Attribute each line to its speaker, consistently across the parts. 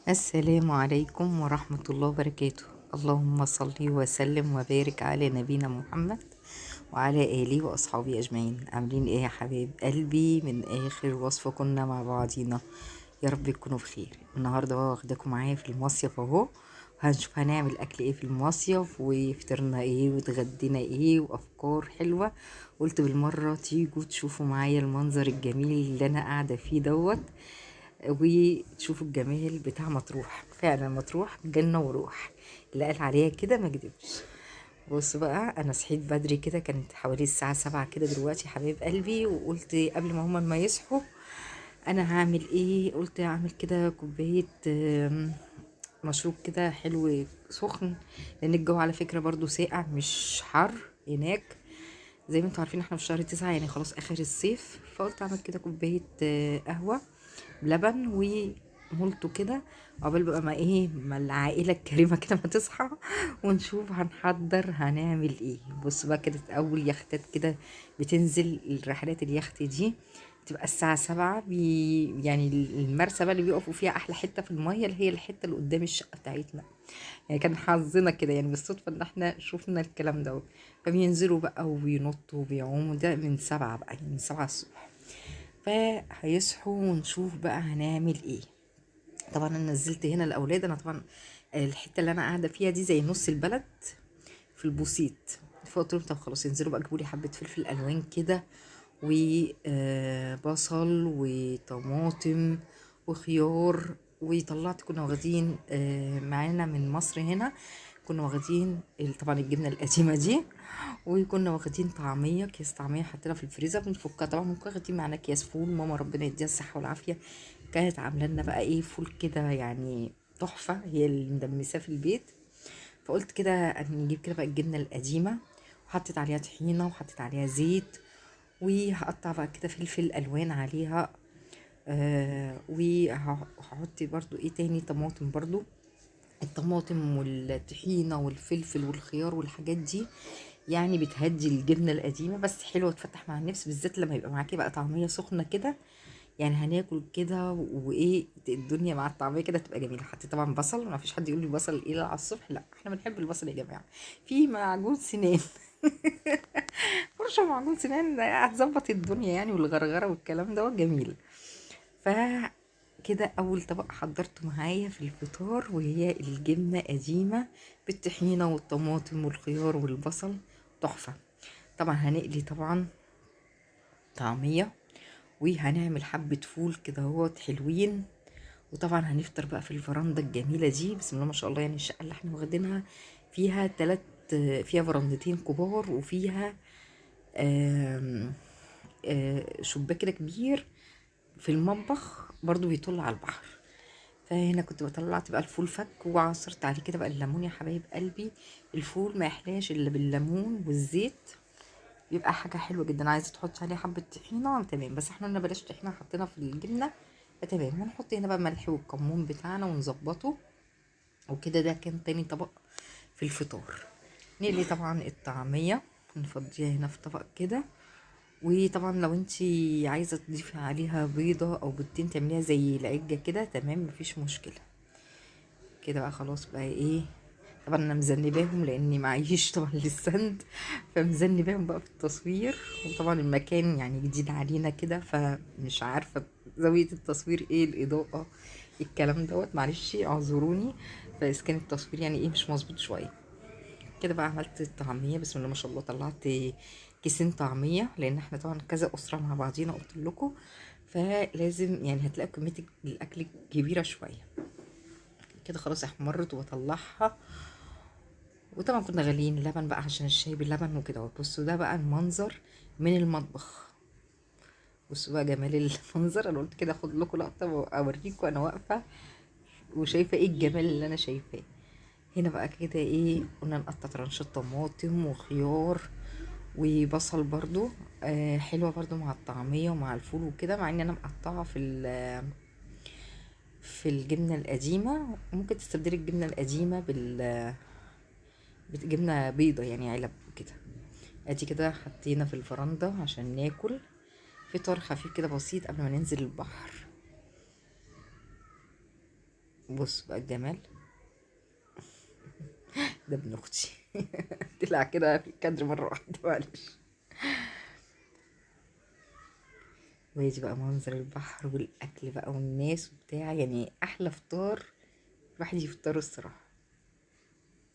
Speaker 1: السلام عليكم ورحمة الله وبركاته. اللهم صل وسلم وبارك على نبينا محمد وعلى آله وأصحابه أجمعين. عاملين إيه يا حبايب قلبي؟ من آخر وصفة كنا مع بعضينا، يا رب تكونوا بخير. النهاردة بقى واخداكم معايا في المصيف أهو، وهنشوف هنعمل أكل إيه في المصيف، وفطرنا إيه واتغدينا إيه، وأفكار حلوة. قلت بالمرة تيجوا تشوفوا معايا المنظر الجميل اللي أنا قاعدة فيه دوت، وتشوفوا الجمال بتاع مطروح. فعلا مطروح جنة وروح، اللي قال عليها كده ما كدبش. بص بقى، انا صحيت بدري كده، كانت حوالي الساعة 7 كده دلوقتي حبايب قلبي، وقلت قبل ما هما ما يصحوا انا هعمل ايه. قلت اعمل كده كوباية مشروب كده حلو سخن، لان الجو على فكرة برضو ساقع مش حر هناك. زي ما انتوا عارفين احنا في شهر 9، يعني خلاص اخر الصيف. فقلت اعمل كده كوباية قهوة بلبن ومولتو كده، عقبال بقى ما ايه، ما العائلة الكريمة كده ما تصحى ونشوف هنحضر هنعمل ايه. بص بقى، كانت اول يختات كده بتنزل الرحلات، اليخت دي تبقى الساعة 7 يعني المرسى بقى اللي بيقفوا فيها أحلى حتة في المية، اللي هي الحتة اللي قدام الشقة بتاعتنا. يعني كان حظنا كده، يعني بالصدفة إن احنا شوفنا الكلام ده. فبينزلوا بقى وبينطوا وبيعوموا، ده من 7 بقى، يعني من 7 الصبح. فهيصحوا ونشوف بقى هنعمل ايه. طبعا انا نزلت هنا الاولاد، انا طبعا الحته اللي انا قاعده فيها دي زي نص البلد في البوسيت. فقلت لهم طب خلاص ينزلوا بقى، جيبوا لي حبه فلفل الوان كده، وبصل وطماطم وخيار. وطلعت، كنا واخدين معانا من مصر هنا، كنا واخدين طبعا الجبنه القديمه دي، وكنا واخدين طعميه، كيس طعميه حطينا في الفريزر بنفكها. طبعا ممكن واخدين معانا اكياس فول، ماما ربنا يديها الصحه والعافيه كانت عامله لنا بقى ايه، فول كده يعني تحفه، هي اللي مدمساه في البيت. فقلت كده نجيب كده بقى الجبنه القديمه، وحطيت عليها طحينه وحطيت عليها زيت، وهقطع بقى كده فلفل الوان عليها. وهحط برضو ايه تاني، طماطم برضو. الطماطم والطحينة والفلفل والخيار والحاجات دي يعني بتهدي الجبنة القديمة، بس حلوة تفتح مع النفس، بالذات لما يبقى معاكي بقى طعمية سخنة كده. يعني هناكل كده وايه، الدنيا مع الطعمية كده تبقى جميلة. حطيت طبعا بصل، ما فيش حد يقول لي بصل ايه على الصبح، لا احنا بنحب البصل يا جماعة. في معجون سنان فرشة معجون سنان هتظبط الدنيا يعني، والغرغرة والكلام ده جميل. فكده اول طبق حضرته معايا في الفطار، وهي الجبنه قديمه بالطحينه والطماطم والخيار والبصل، تحفه. طبعا هنقلي طبعا طعميه، وهنعمل حبه فول كده اهوت حلوين. وطبعا هنفطر بقى في الفرندا الجميله دي، بسم الله ما شاء الله. يعني الشقه اللي احنا واخدينها فيها فيها فرندتين كبار، وفيها آم، شباك كده كبير في المطبخ برضو بيطل على البحر. فهنا كنت بطلعت بقى الفول فك، وعصرت عليه كده بقى الليمون يا حبايب قلبي. الفول ما يحلاش الا بالليمون والزيت، بيبقى حاجه حلوه جدا. عايزه تحط عليه حبه طحينه تمام، بس احنا قلنا بلاش طحينه، حطينا في الجبنه فتمام. ونحط هنا بقى ملح والكمون بتاعنا ونظبطه. وكده ده كان تاني طبق في الفطار. نقلي طبعا الطعميه، نفضيها هنا في طبق كده. وطبعا لو انتي عايزه تضيفي عليها بيضه او بيضتين تعمليها زي العجه كده تمام، مفيش مشكله. كده بقى خلاص بقى ايه. طبعا انا مذنباهم لاني معيش طبعا للسند، فمذنباهم بقى في التصوير. وطبعا المكان يعني جديد علينا كده، فمش عارفه زاويه التصوير ايه، الاضاءه، الكلام معلش اعذروني. بس كان التصوير يعني ايه مش مظبوط شويه. كده بقى عملت الطعميه، بسم الله ما شاء الله، طلعت كيسين طعميه، لان احنا طبعا كذا اسره مع بعضينا قلت لكم، فلازم يعني هتلاقي كميه الاكل كبيره شويه. كده خلاص احمرت وبطلعها. وطبعا كنا غاليين اللبن بقى عشان الشاي باللبن وكده. بصوا ده بقى المنظر من المطبخ، بصوا بقى جمال المنظر. انا قلت كده اخد لكم لقطه واوريكم انا واقفه وشايفه ايه الجمال اللي انا شايفاه. هنا بقى كده ايه، قلنا نقطع ترانشات طماطم وخيار وبصل برضو. حلوه برضو مع الطعميه ومع الفول وكده، مع ان انا مقطعه في الجبنه القديمه. ممكن تستبدلي الجبنه القديمه جبنه بيضه يعني علب وكده. ادي كده حطينا في الفرندا عشان ناكل فطار خفيف كده بسيط قبل ما ننزل البحر. بص بقى الجمال ده ابن اختي. طلع كده في الكادر مره واحده معلش. ويجي بقى منظر البحر والاكل بقى والناس وبتاع، يعني احلى فطار الواحد يفطره الصراحه.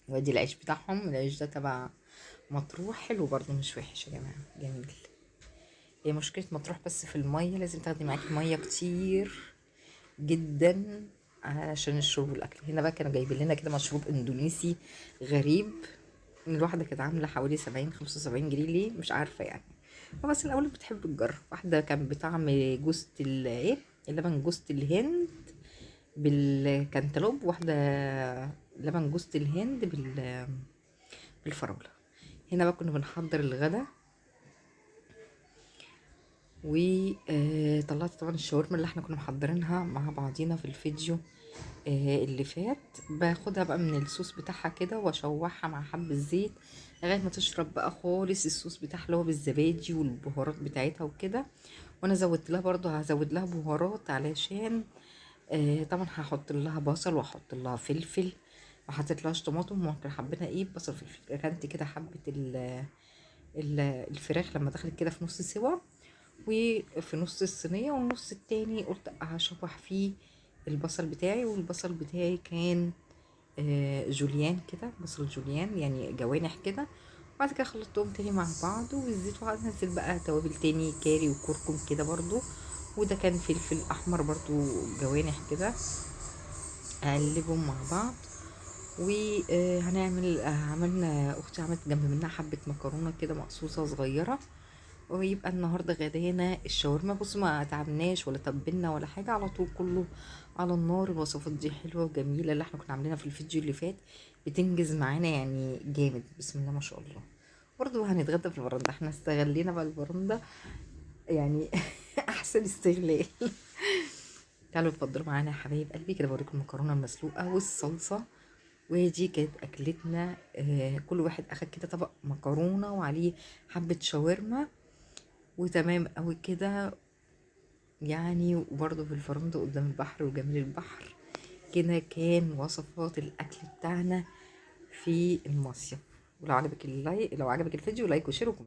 Speaker 1: وادي العيش بتاعهم، العيش ده تبع مطروح، حلو برضو مش وحش يا جماعه، جميل. هي مشكله مطروح بس في الميه، لازم تاخدي معاكي ميه كتير جدا عشان الشرب والاكل. هنا بقى كانوا جايبين لنا كده مشروب اندونيسي غريب، الواحدة كانت عاملة حوالي 70 75 جنيه، ليه مش عارفة يعني. بس الأول بتحب تجرب. واحدة كان بطعم جوزة ايه، اللبن جوزة الهند بالكنتالوب، واحدة لبن جوزة الهند بالفراولة. هنا بقى كنا بنحضر الغدا، وطلعت طبعا الشاورما اللي احنا كنا محضرينها مع بعضينا في الفيديو اللي فات. باخدها بقى من الصوص بتاعها كده واشوحها مع حبة زيت لغاية ما تشرب بقى خالص الصوص بتاعها اللي هو بالزبادي والبهارات بتاعتها وكده. وانا زودت لها برضو، هزود لها بهارات علشان طبعا هحط لها بصل واحط لها فلفل، ما حطيتلهاش طماطم، ممكن حبينا ايه بصل فلفل. ركنت كده حبة الفراخ لما دخلت كده في نص سوا، وفي نص الصينية، والنص التاني قلت هشوح فيه البصل بتاعي. والبصل بتاعي كان جوليان كده، بصل جوليان يعني جوانح كده. بعد كده خلطتهم تاني مع بعض والزيت، وهنزل بقى توابل تاني كاري وكركم كده برضو، وده كان فلفل احمر برضو جوانح كده، اقلبهم مع بعض. وهنعمل عملنا، اختي عملت جنب منها حبة مكرونة كده مقصوصة صغيرة. ويبقى النهارده غدانا الشاورما. بص ما تعبناش ولا تبلنا ولا حاجه، على طول كله على النار. الوصفات دي حلوه وجميله اللي احنا كنا عاملينها في الفيديو اللي فات، بتنجز معانا يعني جامد، بسم الله ما شاء الله. برضه هنتغدى في البرندة، احنا استغلينا بقى البرندة يعني. احسن استغلال. تعالوا اتفضلوا معانا يا حبايب قلبي كده، بوريكم المكرونه المسلوقه والصلصه. ودي كانت اكلتنا. كل واحد اخد كده طبق مكرونه وعليه حبه شاورما، وتمام قوي كده يعني. وبرضه في الفرندق قدام البحر وجميل البحر. كده كان وصفات الاكل بتاعنا في المصيف. ولو عجبك الفيديو لايك وشير وكومنت.